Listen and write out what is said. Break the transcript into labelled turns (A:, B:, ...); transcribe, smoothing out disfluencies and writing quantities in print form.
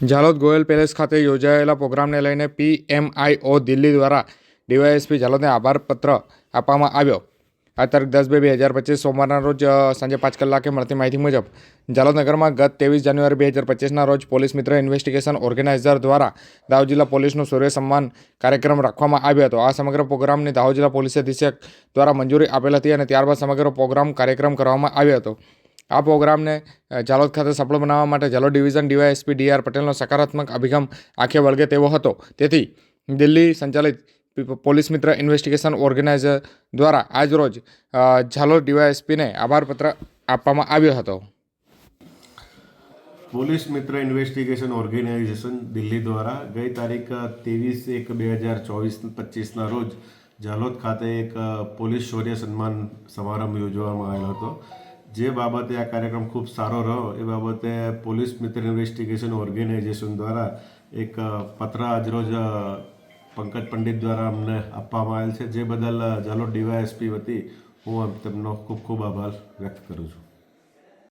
A: Jhalod Goyal palace ખાતે યોજાયેલા પ્રોગ્રામને લઈને પીએમઆઈઓ દિલ્હી દ્વારા ડીવાયએસપી ઝાલોદને આભારપત્ર આપવામાં આવ્યો. આ તારીખ 10/2/2025 સોમવારના રોજ સાંજે 5 કલાકે મળતી માહિતી મુજબ ઝાલોદ નગરમાં ગત 23 જાન્યુઆરી 2025ના રોજ પોલીસ મિત્ર ઇન્વેસ્ટિગેશન ઓર્ગેનાઇઝર દ્વારા દાહોદ જિલ્લા પોલીસનું સૂર્ય સન્માન કાર્યક્રમ રાખવામાં આવ્યો હતો. આ સમગ્ર પ્રોગ્રામની દાહોદ જિલ્લા પોલીસ અધિક્ષક દ્વારા મંજૂરી આપેલ હતી અને ત્યારબાદ સમગ્ર કાર્યક્રમ કરવામાં આવ્યો હતો. આ પ્રોગ્રામને ઝાલોદ ખાતે સફળ બનાવવા માટે ઝાલોદ ડિવિઝન ડીવાયએસપી ડી.આર. પટેલનો સકારાત્મક અભિગમ આંખે વળગે તેવો હતો. તેથી દિલ્હી સંચાલિત પોલીસ મિત્ર ઇન્વેસ્ટિગેશન ઓર્ગેનાઇઝર દ્વારા આજરોજ ઝાલોદ ડીવાયએસપીને આભારપત્ર આપવામાં આવ્યો હતો.
B: પોલીસ મિત્ર ઇન્વેસ્ટિગેશન ઓર્ગેનાઇઝેશન દિલ્હી દ્વારા ગઈ તારીખ 23/1/2024-25ના રોજ ઝાલોદ ખાતે એક પોલીસ શૌર્ય સન્માન સમારંભ યોજવામાં આવેલો હતો. જે બાબતે આ કાર્યક્રમ ખૂબ સારો રહ્યો એ બાબતે પોલીસ મિત્ર ઇન્વેસ્ટિગેશન ઓર્ગેનાઇઝેશન દ્વારા એક પત્ર આજરોજ પંકજ પંડિત દ્વારા અમને આપવામાં આવેલ છે. જે બદલ ઝાલોદ ડીવાયએસપી વતી હું તેમનો ખૂબ ખૂબ આભાર વ્યક્ત કરું છું.